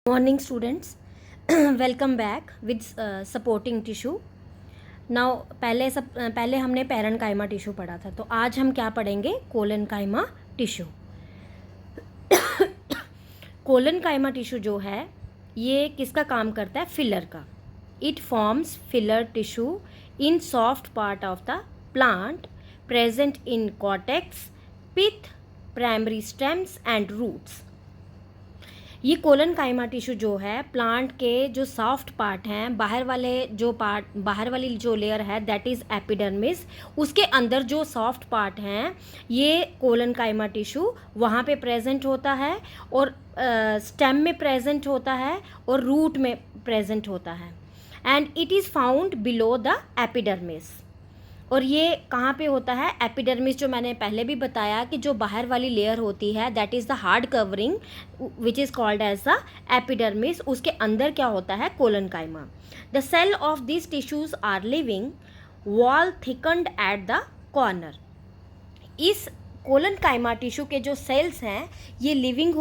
Morning students, welcome back with supporting tissue. Now पहले हमने parenchyma tissue पढ़ा था, तो आज हम क्या पढ़ेंगे? Collenchyma tissue. कोलेनकाइमा टिश्यू जो है ये किसका काम करता है? फिलर का. It forms filler tissue in soft part of the plant present in cortex, pith, primary stems and roots. ये कोलेनकाइमा टिश्यू जो है प्लांट के जो सॉफ्ट पार्ट हैं, बाहर वाली जो लेयर है दैट इज़ एपिडर्मिस, उसके अंदर जो सॉफ्ट पार्ट हैं ये कोलेनकाइमा टिश्यू वहाँ पे प्रेजेंट होता है और स्टेम में प्रेजेंट होता है और रूट में प्रेजेंट होता है. And it is found below the epidermis. और ये कहाँ पे होता है? एपिडर्मिस, जो मैंने पहले भी बताया कि जो बाहर वाली लेयर होती है that is the hard covering which is called as the epidermis, उसके अंदर क्या होता है? Collenchyma. The cell of this tissues are living, wall thickened at the corner. इस कोलेनकाइमा टिश्यू के जो सेल्स हैं ये लिविंग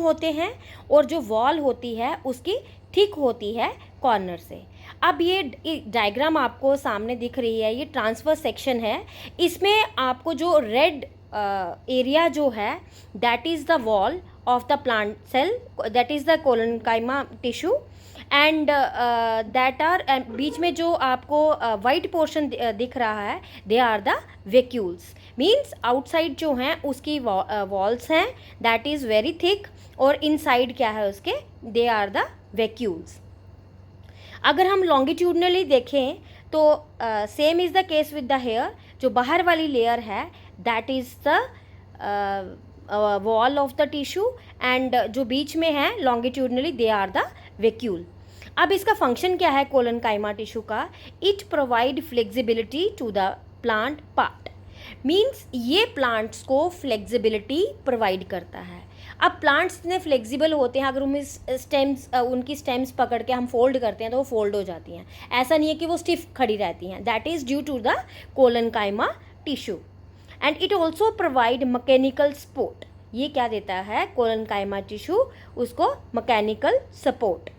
होते हैं और जो वॉल होती है उसकी थिक होती है कॉर्नर से. अब ये डायग्राम आपको सामने दिख रही है, ये ट्रांसफर सेक्शन है. इसमें आपको जो रेड एरिया जो है that is the wall of the plant cell, that is the collenchyma tissue. And that are बीच में जो आपको वाइट पोर्शन दिख रहा है they are the vacuoles. Means outside जो हैं उसकी वॉल्स हैं दैट इज़ वेरी थिक और इनसाइड क्या है उसके? They are the vacuoles. अगर हम लॉन्गिट्यूडनली देखें तो same is the case with the hair. जो बाहर वाली लेयर है that is the wall of the tissue and जो बीच में है longitudinally they are the vacuole. अब इसका फंक्शन क्या है कोलेनकाइमा टिश्यू का? It provide flexibility to the plant part. Means ये प्लांट्स को फ्लेक्सिबिलिटी प्रोवाइड करता है. अब प्लांट्स इतने फ्लेक्सिबल होते हैं, अगर उनकी स्टेम्स पकड़ के हम फोल्ड करते हैं तो वो फोल्ड हो जाती हैं. ऐसा नहीं है कि वो स्टिफ खड़ी रहती हैं. That is due to the collenchyma tissue. And it also provide mechanical support. ये क्या देता है कोलेनकाइमा टिश्यू? उसको मैकेनिकल सपोर्ट.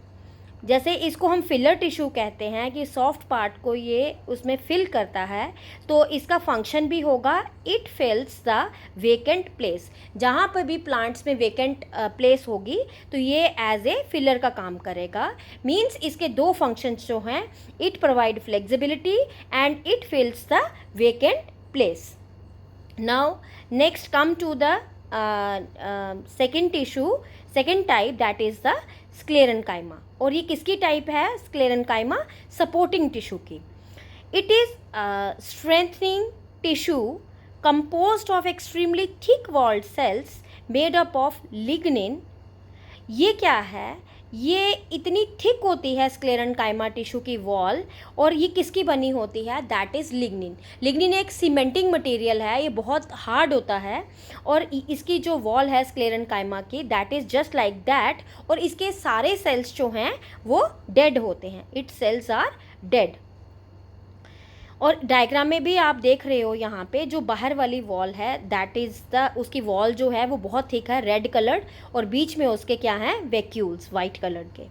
जैसे इसको हम फिलर टिश्यू कहते हैं कि सॉफ्ट पार्ट को ये उसमें फिल करता है, तो इसका फंक्शन भी होगा it fills the vacant place. जहाँ पर भी प्लांट्स में वेकेंट प्लेस होगी तो ये एज ए फिलर का काम करेगा. मीन्स इसके दो फंक्शंस जो हैं, it provide flexibility and it fills the vacant place. Now next come to the second type that is the sclerenchyma. और ये किसकी टाइप है? स्क्लेरेनकाइमा सपोर्टिंग टिश्यू की. It is strengthening tissue composed of extremely thick walled cells made up of lignin. ये क्या है? ये इतनी थिक होती है स्क्लेरेनकाइमा टिश्यू की वॉल, और ये किसकी बनी होती है? That is lignin. लिग्निन एक सीमेंटिंग मटेरियल है, ये बहुत हार्ड होता है और इसकी जो वॉल है स्क्लेरेनकाइमा की that is just like that. और इसके सारे सेल्स जो हैं वो डेड होते हैं. It's cells are dead. और डायग्राम में भी आप देख रहे हो यहाँ पे जो बाहर वाली वॉल है दैट इज़ द उसकी वॉल जो है वो बहुत थिक है, रेड कलर्ड, और बीच में उसके क्या हैं? वेक्यूल्स वाइट कलर के.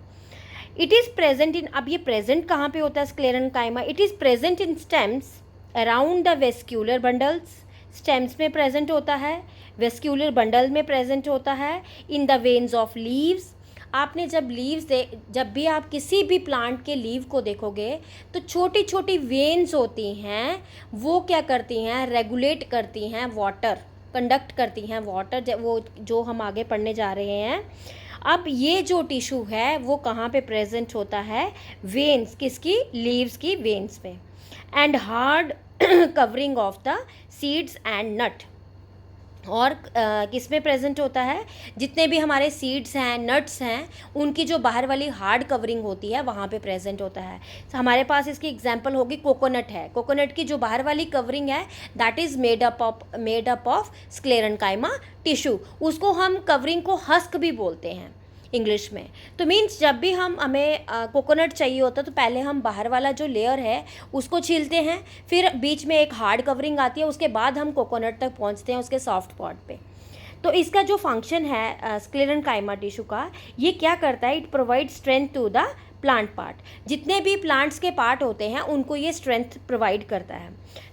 इट इज़ प्रेजेंट इन, अब ये प्रेजेंट कहाँ पे होता है sclerenchyma? It is present in stems around the vascular bundles. Stems में प्रेजेंट होता है, वेस्क्यूलर बंडल में प्रेजेंट होता है, in the veins of leaves. आपने जब भी आप किसी भी प्लांट के लीव को देखोगे तो छोटी छोटी वेन्स होती हैं, वो क्या करती हैं? रेगुलेट करती हैं वाटर, कंडक्ट करती हैं वाटर, वो जो हम आगे पढ़ने जा रहे हैं. अब ये जो टिश्यू है वो कहाँ पे प्रेजेंट होता है? वेन्स, किसकी? लीव्स की वेन्स पे. And hard covering of the seeds and nut. और किस में प्रेजेंट होता है? जितने भी हमारे सीड्स हैं, नट्स हैं, उनकी जो बाहर वाली हार्ड कवरिंग होती है वहाँ पे प्रेजेंट होता है. तो हमारे पास इसकी एग्जांपल होगी कोकोनट है. कोकोनट की जो बाहर वाली कवरिंग है that is made up of sclerenchyma tissue. उसको हम कवरिंग को हस्क भी बोलते हैं इंग्लिश में. तो मीन्स जब भी हमें कोकोनट चाहिए होता है तो पहले हम बाहर वाला जो लेयर है उसको छीलते हैं, फिर बीच में एक हार्ड कवरिंग आती है, उसके बाद हम कोकोनट तक पहुंचते हैं उसके सॉफ्ट पार्ट पे. तो इसका जो फंक्शन है स्क्लेरेनकाइमा टिश्यू का, ये क्या करता है, it provide strength to the plant part. जितने भी प्लांट्स के पार्ट होते हैं उनको ये स्ट्रेंथ प्रोवाइड करता है।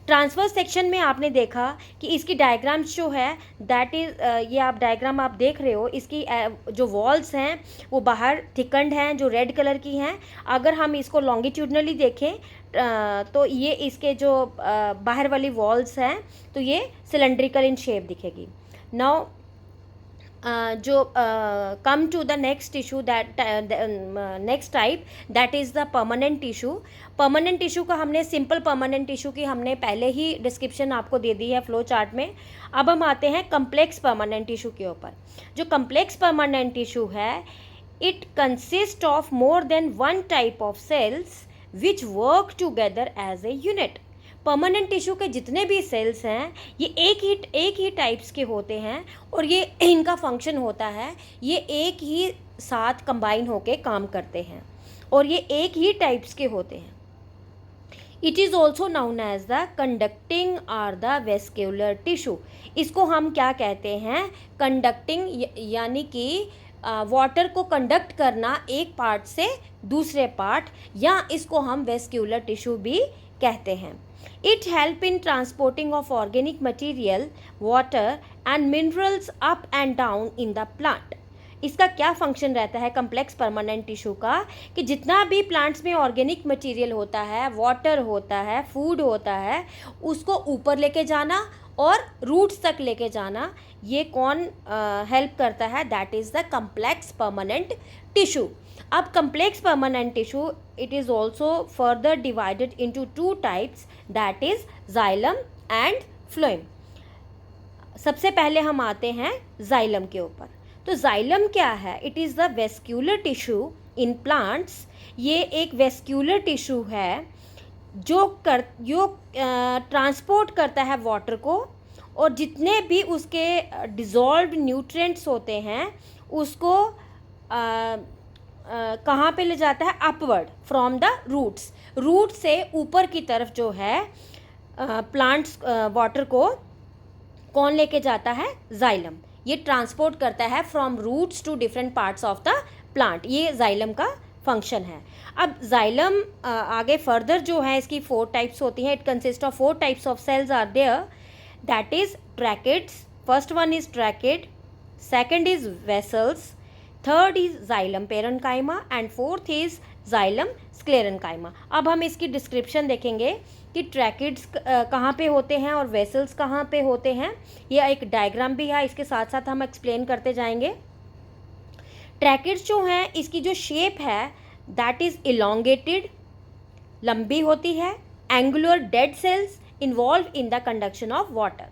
ट्रांसवर्स सेक्शन में आपने देखा कि इसकी डायग्राम्स जो है दैट इज़, ये आप डायग्राम आप देख रहे हो, इसकी जो वॉल्स हैं वो बाहर थिकंड हैं, जो रेड कलर की हैं। अगर हम इसको लॉन्गिट्यूडनली देखें तो ये इसके जो बाहर वाली वॉल्स हैं तो ये सिलेंड्रिकल इन शेप दिखेगी। नाउ जो come to the next tissue, that next type that is the permanent tissue. Permanent tissue का हमने सिंपल परमानेंट टिश्यू की हमने पहले ही डिस्क्रिप्शन आपको दे दी है फ्लो चार्ट में। अब हम आते हैं कम्प्लेक्स परमानेंट टिश्यू के ऊपर। जो कम्प्लेक्स परमानेंट टिश्यू है, it consist of more than one type of cells which work together as a unit. Permanent tissue के जितने भी सेल्स हैं ये एक ही टाइप्स के होते हैं और ये इनका फंक्शन होता है, ये एक ही साथ कंबाइन होके काम करते हैं और ये एक ही टाइप्स के होते हैं। It is also known as the conducting or the vascular tissue. इसको हम क्या कहते हैं, कंडक्टिंग, यानी कि वाटर को कंडक्ट करना एक पार्ट से दूसरे पार्ट, या इसको हम वेस्क्यूलर टिश्यू भी कहते हैं। It help in transporting of organic material, water and minerals up and down in the plant. इसका क्या फंक्शन रहता है कम्प्लेक्स परमानेंट टिश्यू का, कि जितना भी प्लांट्स में ऑर्गेनिक मटेरियल होता है, वाटर होता है, फूड होता है, उसको ऊपर लेके जाना और रूट्स तक लेके जाना, ये कौन हेल्प करता है, that is the complex permanent tissue. अब complex permanent tissue, it is also further divided into two types, that is xylem and phloem. सबसे पहले हम आते हैं जाइलम के ऊपर। तो जाइलम क्या है, it is the vascular tissue in plants. ये एक वेस्क्यूलर टिश्यू है जो ट्रांसपोर्ट करता है वाटर को, और जितने भी उसके डिज़ोल्व्ड न्यूट्रिएंट्स होते हैं उसको कहाँ पे ले जाता है, upward from the roots. Root से ऊपर की तरफ जो है प्लांट्स वाटर को कौन लेके जाता है, जाइलम। ये ट्रांसपोर्ट करता है from roots to different parts of the plant, ये जाइलम का फंक्शन है। अब जाइलम आगे फर्दर जो है इसकी 4 टाइप्स होती हैं। It consist of 4 types of cells are there, that is tracheids. First one is tracheid, second is vessels, third is xylem parenchyma and fourth is xylem sclerenchyma. अब हम इसकी डिस्क्रिप्शन देखेंगे कि ट्रैकिड्स कहाँ पे होते हैं और वेसल्स कहाँ पे होते हैं। यह एक डायग्राम भी है, इसके साथ साथ हम एक्सप्लेन करते जाएंगे। ट्रैकिड्स जो हैं, इसकी जो शेप है दैट इज़ इलोंगेटेड, लंबी होती है। Angular dead cells involve in the conduction of water,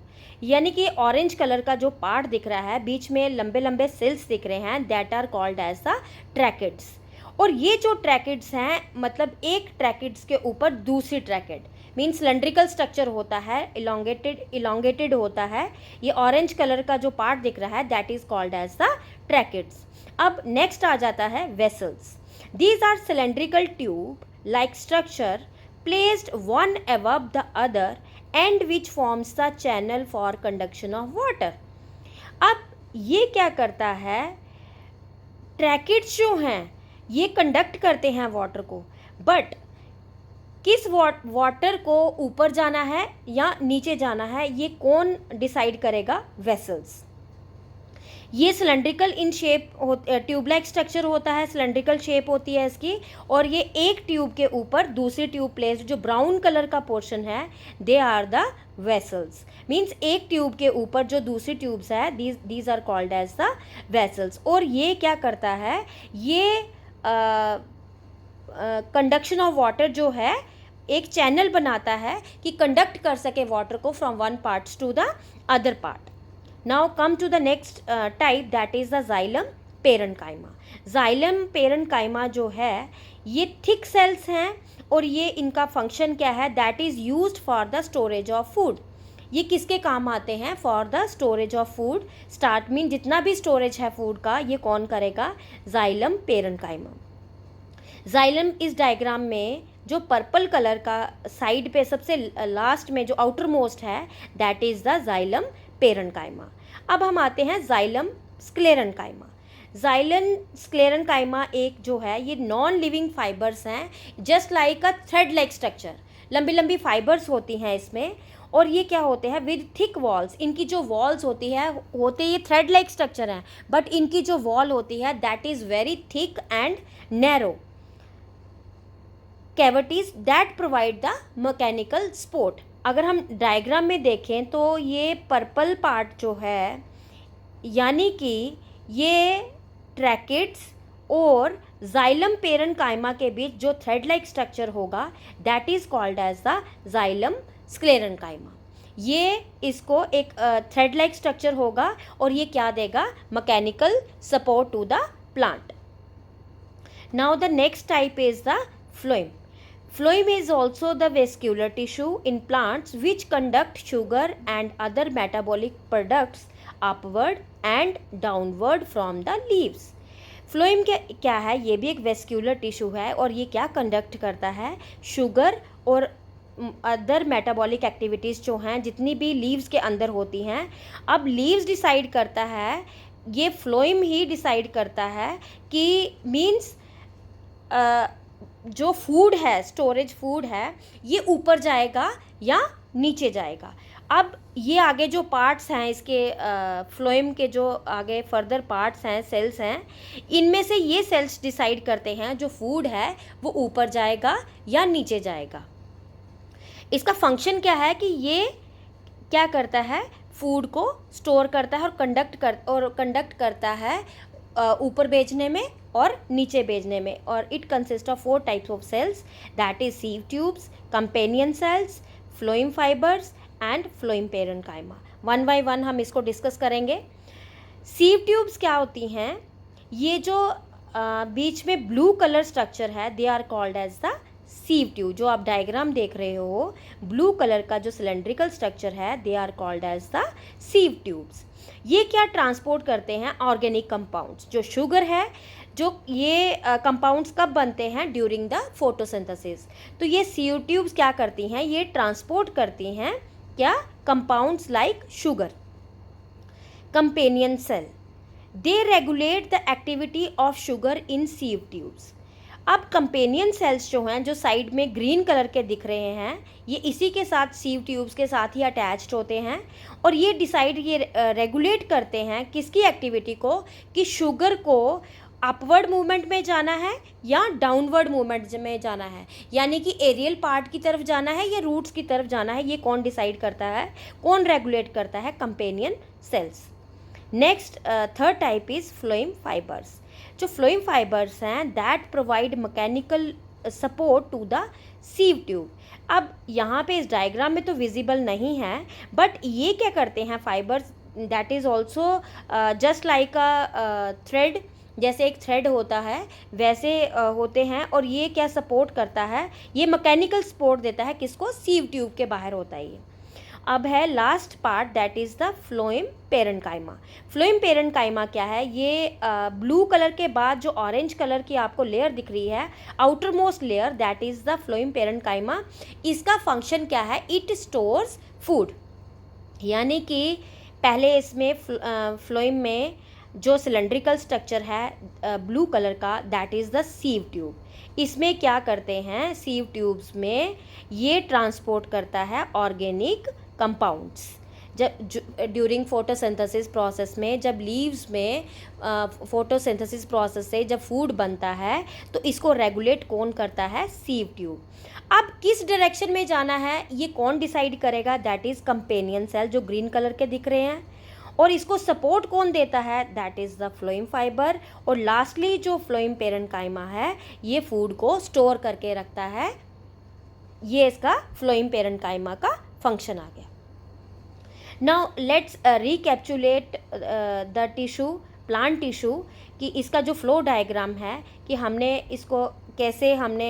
यानी कि ऑरेंज कलर का जो पार्ट दिख रहा है, बीच में लंबे लंबे सेल्स दिख रहे हैं, that are called as the tracheids. और ये जो ट्रैकिड्स हैं, मतलब एक ट्रैकिड्स के ऊपर दूसरी ट्रैकिड, मीन्स सिलेंड्रिकल स्ट्रक्चर होता है, इलोंगेटेड होता है। ये ऑरेंज कलर का जो पार्ट दिख रहा है that is called as the tracheids. अब नेक्स्ट आ जाता है vessels. These are cylindrical tube like structure placed one above the other and which forms the channel for conduction of water. अब ये क्या करता है, ट्रैकिड्स जो हैं ये कंडक्ट करते हैं वाटर को, बट किस वाटर को ऊपर जाना है या नीचे जाना है ये कौन डिसाइड करेगा, वेसल्स। ये cylindrical in shape tube like structure होता है, सिलेंड्रिकल शेप होती है इसकी, और ये एक ट्यूब के ऊपर दूसरी ट्यूब प्लेस्ड, जो ब्राउन कलर का पोर्शन है they are the vessels. Means एक ट्यूब के ऊपर जो दूसरी ट्यूब्स है these are called as the vessels. और ये क्या करता है, ये कंडक्शन ऑफ वाटर जो है एक चैनल बनाता है कि कंडक्ट कर सके वाटर को from one parts to the other part. Now come to the next type, that is the xylem parenchyma. Xylem parenchyma जो है ये थिक सेल्स हैं और ये इनका फंक्शन क्या है, that is used for the storage of food. ये किसके काम आते हैं, for the storage of food. Start mean जितना भी स्टोरेज है फूड का ये कौन करेगा, जाइलम पेरेन्काइमा। जाइलम इस डायग्राम में जो पर्पल कलर का साइड पे सबसे लास्ट में जो आउटर मोस्ट है that is the xylem parenchyma. अब हम आते हैं जाइलम स्क्लेरेनकाइमा। जाइलम स्क्लेरेनकाइमा एक जो है ये नॉन लिविंग फाइबर्स हैं, जस्ट लाइक अ थ्रेड लाइक स्ट्रक्चर, लंबी लंबी फाइबर्स होती हैं इसमें, और ये क्या होते हैं विद थिक वॉल्स, इनकी जो वॉल्स होती है होते ये थ्रेड लाइक स्ट्रक्चर हैं, बट इनकी जो वॉल होती है that is very thick and narrow cavities that provide the mechanical support. अगर हम डायग्राम में देखें तो ये पर्पल पार्ट जो है यानी कि ये ट्रैकिड्स और जाइलम पेरेन्काइमा के बीच जो थ्रेड लाइक स्ट्रक्चर होगा that is called as the xylem sclerenchyma. ये इसको एक थ्रेड लाइक स्ट्रक्चर होगा और ये क्या देगा, mechanical support to the plant. Now the next type is the phloem. Phloem is also the vascular tissue in plants which conduct sugar and other metabolic products upward and downward from the leaves. Phloem क्या है, ये भी एक vascular tissue है और ये क्या conduct करता है, शुगर और अदर मेटाबॉलिक एक्टिविटीज़ जो हैं जितनी भी लीव्स के अंदर होती हैं। अब लीव्स डिसाइड करता है, ये फ्लोएम ही डिसाइड करता है कि मीन्स जो फूड है, स्टोरेज फूड है, ये ऊपर जाएगा या नीचे जाएगा। अब ये आगे जो पार्ट्स हैं इसके फ्लोएम के जो आगे फर्दर पार्ट्स हैं, सेल्स हैं, इनमें से ये सेल्स डिसाइड करते हैं जो फूड है वो ऊपर जाएगा या नीचे जाएगा। इसका फंक्शन क्या है कि ये क्या करता है, फूड को स्टोर करता है और कंडक्ट करता है ऊपर भेजने में और नीचे भेजने में। और it consist of 4 types of cells, that is sieve tubes, companion cells, phloem fibres and phloem parenchyma. One by one हम इसको डिस्कस करेंगे। सीव ट्यूब्स क्या होती हैं, ये जो बीच में ब्लू कलर स्ट्रक्चर है they are called as the sieve tube. जो आप डायग्राम देख रहे हो, ब्लू कलर का जो सिलेंड्रिकल स्ट्रक्चर है they are called as the sieve tubes. ये क्या ट्रांसपोर्ट करते हैं, ऑर्गेनिक कंपाउंड्स, जो शुगर है, जो ये कंपाउंड्स कब बनते हैं, ड्यूरिंग द फोटोसिंथेसिस। तो ये सीव ट्यूब्स क्या करती हैं, ये ट्रांसपोर्ट करती हैं क्या, compounds like sugar. Companion cell, they regulate the activity of sugar in sieve tubes. अब कंपेनियन सेल्स जो हैं, जो साइड में ग्रीन कलर के दिख रहे हैं, ये इसी के साथ सीव ट्यूब्स के साथ ही अटैच्ड होते हैं और ये रेगुलेट करते हैं किसकी एक्टिविटी को, कि शुगर को अपवर्ड मूवमेंट में जाना है या डाउनवर्ड मूवमेंट में जाना है, यानी कि एरियल पार्ट की तरफ जाना है या रूट्स की तरफ जाना है, ये कौन डिसाइड करता है, कौन रेगुलेट करता है, companion cells. Next third type is phloem fibres. जो फ्लोएम फाइबर्स हैं that provide mechanical support to the sieve tube. अब यहाँ पे इस डायग्राम में तो विजिबल नहीं है, बट ये क्या करते हैं fibres, that is also just like a thread, जैसे एक थ्रेड होता है वैसे होते हैं, और ये क्या सपोर्ट करता है, ये मैकेनिकल सपोर्ट देता है किसको, सीव ट्यूब के बाहर होता है ये। अब है last part that is the phloem parenchyma. Phloem parenchyma क्या है, ये ब्लू कलर के बाद जो ऑरेंज कलर की आपको लेयर दिख रही है, outer most layer, that is the phloem parenchyma. इसका फंक्शन क्या है, इट स्टोर्स फूड, यानी कि पहले इसमें फ्लोएम में जो सिलेंड्रिकल स्ट्रक्चर है ब्लू कलर का, that is the sieve tube. इसमें क्या करते हैं, सीव ट्यूब्स में ये ट्रांसपोर्ट करता है ऑर्गेनिक कंपाउंड्स। जब ड्यूरिंग फोटोसिंथेसिस प्रोसेस में, जब लीव्स में फोटोसिंथेसिस प्रोसेस से जब फूड बनता है तो इसको रेगुलेट कौन करता है, सीव ट्यूब। अब किस डायरेक्शन में जाना है ये कौन डिसाइड करेगा, दैट इज़ कंपेनियन सेल जो ग्रीन कलर के दिख रहे हैं, और इसको सपोर्ट कौन देता है, that is the phloem fibre. और लास्टली जो फ्लोएम पेरेन्काइमा है ये फूड को स्टोर करके रखता है, ये इसका फ्लोएम पेरेन्काइमा का फंक्शन आ गया। Now let's recapitulate the tissue, plant tissue, कि इसका जो फ्लो डायग्राम है कि हमने इसको कैसे हमने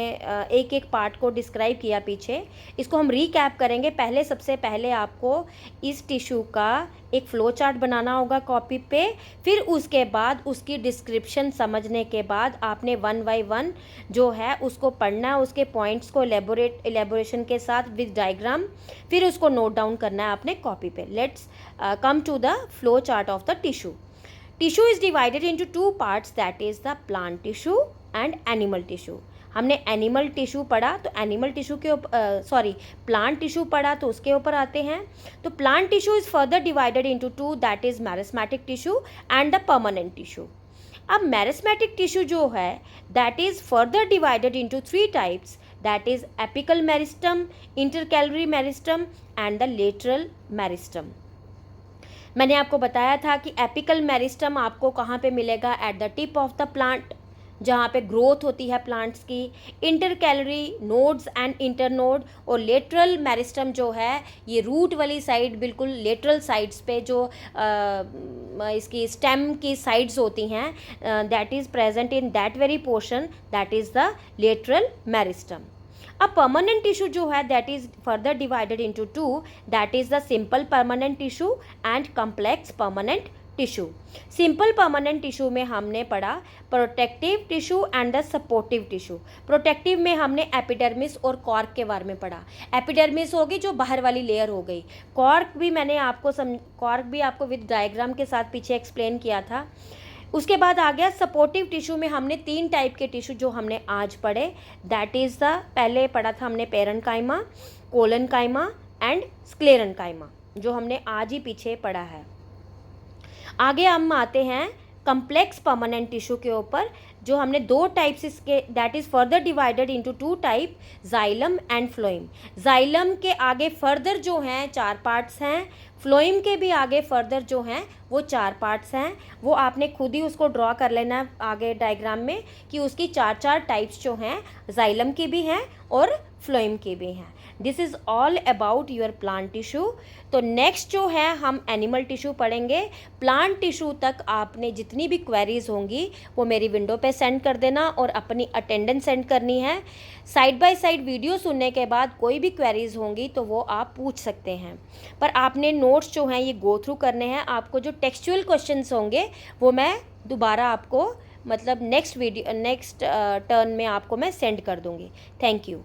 एक एक पार्ट को डिस्क्राइब किया पीछे, इसको हम रीकैप करेंगे। पहले सबसे पहले आपको इस टिश्यू का एक फ़्लो चार्ट बनाना होगा कॉपी पे, फिर उसके बाद उसकी डिस्क्रिप्शन समझने के बाद आपने 1 बाय 1 जो है उसको पढ़ना है, उसके पॉइंट्स को एलेबोरेशन के साथ विद डायग्राम, फिर उसको नोट डाउन करना है अपने कॉपी पे। Let's come to the flow chart of the tissue. Tissue is divided into 2 parts, that is the plant tissue and animal tissue. हमने एनिमल टिश्यू पढ़ा तो एनिमल टिश्यू के प्लांट टिश्यू पढ़ा तो उसके ऊपर आते हैं। तो plant tissue is further divided into 2, that is meristematic tissue and the permanent tissue. अब मेरिस्मेटिक टिश्यू जो है that is further divided into 3 types, that is apical meristem, intercalary meristem and the lateral meristem. मैंने आपको बताया था कि apical meristem आपको कहाँ पे मिलेगा, at the tip of the plant, जहाँ पे ग्रोथ होती है प्लांट्स की। इंटरकैलरी नोड्स एंड इंटरनोड, और लेटरल मेरिस्टम जो है ये रूट वाली साइड, बिल्कुल लेटरल साइड्स पे जो इसकी स्टेम की साइड्स होती हैं, that is present in that very portion, that is the lateral meristem. अब परमानेंट टिश्यू जो है that is further divided into 2, that is the simple permanent tissue and complex permanent tissue. Simple permanent tissue में हमने पढ़ा protective tissue and the supportive tissue. Protective में हमने epidermis और cork के बारे में पढ़ा। एपिडर्मिस होगी जो बाहर वाली लेयर हो गई, कॉर्क भी मैंने आपको कॉर्क भी आपको विद डायग्राम के साथ पीछे एक्सप्लेन किया था। उसके बाद आ गया सपोर्टिव टिश्यू में हमने 3 टाइप के टिश्यू जो हमने आज पढ़े, दैट इज़ द पहले पढ़ा था हमने पेरेन्काइमा, कोलेनकाइमा एंड स्क्लेरेन्काइमा, जो हमने आज ही पीछे पढ़ा है। आगे हम आते हैं कम्प्लेक्स परमानेंट टिश्यू के ऊपर, जो हमने 2 टाइप्स इसके, that is further divided into 2 type, xylem and phloem. Xylem के आगे फर्दर जो हैं 4 पार्ट्स हैं, फ्लोइम के भी आगे फर्दर जो हैं वो 4 पार्ट्स हैं। वो आपने खुद ही उसको ड्रॉ कर लेना है आगे डायग्राम में कि उसकी 4 टाइप्स जो हैं, जाइलम की भी हैं और फ्लोइम की भी हैं। This is all about your plant tissue. तो नेक्स्ट जो है हम एनिमल टिश्यू पढ़ेंगे। प्लांट टिश्यू तक आपने जितनी भी क्वेरीज होंगी वो मेरी विंडो पे सेंड कर देना और अपनी अटेंडेंस सेंड करनी है। साइड बाय साइड वीडियो सुनने के बाद कोई भी क्वेरीज होंगी तो वो आप पूछ सकते हैं, पर आपने नोट्स जो हैं ये गो थ्रू करने हैं। आपको जो टेक्सचुअल क्वेश्चंस होंगे वो मैं दोबारा आपको नेक्स्ट टर्न में आपको मैं सेंड कर दूँगी। Thank you.